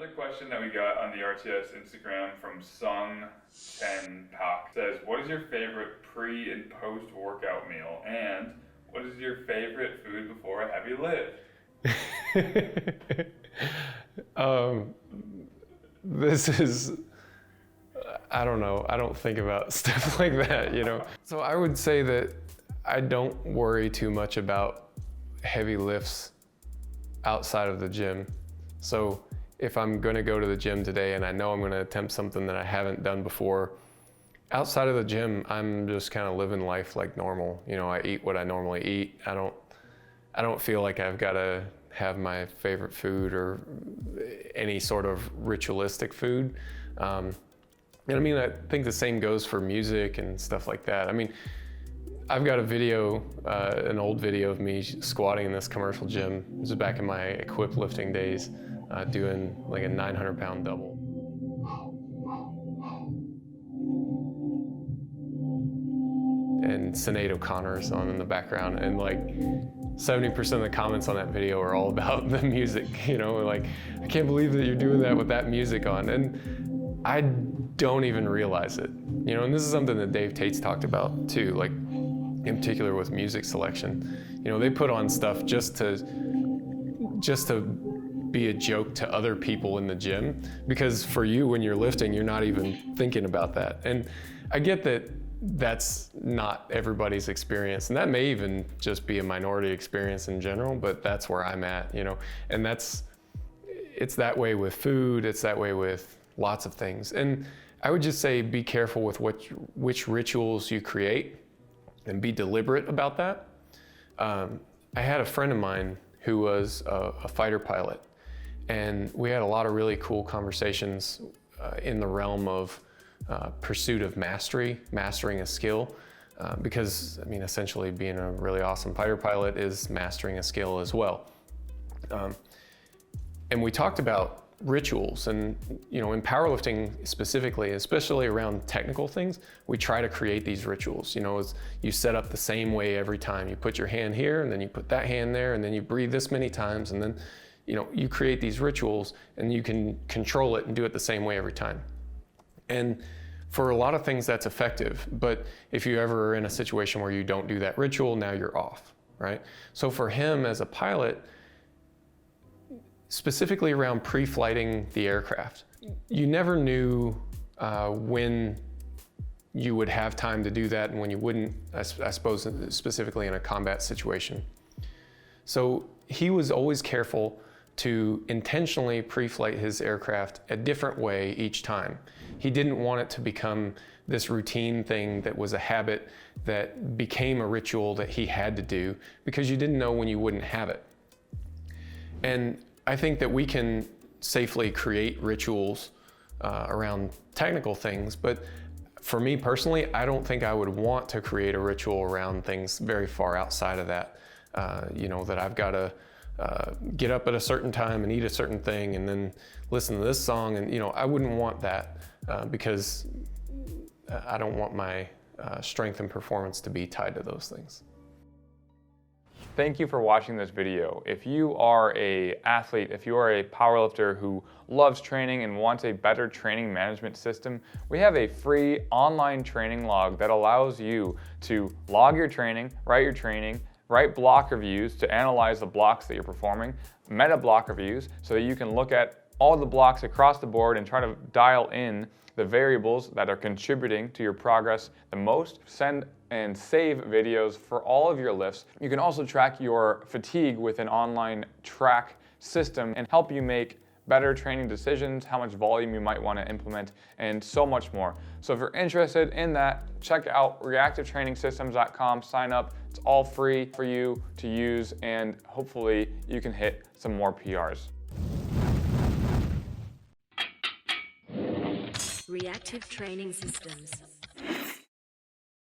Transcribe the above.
Another question that we got on the RTS Instagram from Sung10 Pak says, what is your favorite pre and post workout meal? And what is your favorite food before a heavy lift? This is, I don't know. I don't think about stuff like that, you know? So I would say that I don't worry too much about heavy lifts outside of the gym. So if I'm gonna go to the gym today and I know I'm gonna attempt something that I haven't done before, outside of the gym, I'm just kind of living life like normal. You know, I eat what I normally eat. I don't feel like I've gotta have my favorite food or any sort of ritualistic food. And I mean, I think the same goes for music and stuff like that. I mean, I've got a video, an old video of me squatting in this commercial gym. This is back in my equipped lifting days, doing like a 900-pound double. And Sinead O'Connor's on in the background, and like 70% of the comments on that video are all about the music, you know, like, I can't believe that you're doing that with that music on. And I don't even realize it, you know, and this is something that Dave Tate's talked about too, like in particular with music selection. You know, they put on stuff just to be a joke to other people in the gym, because for you, when you're lifting, you're not even thinking about that. And I get that that's not everybody's experience, and that may even just be a minority experience in general, but that's where I'm at, you know. And it's that way with food, it's that way with lots of things. And I would just say be careful with which rituals you create and be deliberate about that. I had a friend of mine who was a fighter pilot, and we had a lot of really cool conversations in the realm of pursuit of mastering a skill, because I mean, essentially being a really awesome fighter pilot is mastering a skill as well. And we talked about rituals, and you know, in powerlifting specifically, especially around technical things, we try to create these rituals. You know, you set up the same way every time. You put your hand here, and then you put that hand there, and then you breathe this many times, and then, you know, you create these rituals, and you can control it and do it the same way every time. And for a lot of things, that's effective. But if you ever are in a situation where you don't do that ritual, now you're off, right? So for him as a pilot, specifically around pre-flighting the aircraft, you never knew when you would have time to do that and when you wouldn't, I suppose, specifically in a combat situation. So he was always careful to intentionally pre-flight his aircraft a different way each time. He didn't want it to become this routine thing that was a habit that became a ritual that he had to do, because you didn't know when you wouldn't have it. And I think that we can safely create rituals around technical things, but for me personally, I don't think I would want to create a ritual around things very far outside of that. You know, that I've got to get up at a certain time and eat a certain thing and then listen to this song, and you know, I wouldn't want that because I don't want my strength and performance to be tied to those things. Thank you for watching this video. If you are an athlete, if you are a powerlifter who loves training and wants a better training management system, we have a free online training log that allows you to log your training, write block reviews to analyze the blocks that you're performing, meta block reviews so that you can look at all the blocks across the board and try to dial in the variables that are contributing to your progress the most. Send and save videos for all of your lifts. You can also track your fatigue with an online track system and help you make better training decisions, how much volume you might want to implement, and so much more. So if you're interested in that, check out reactivetrainingsystems.com, sign up. It's all free for you to use, and hopefully you can hit some more PRs. Reactive Training Systems.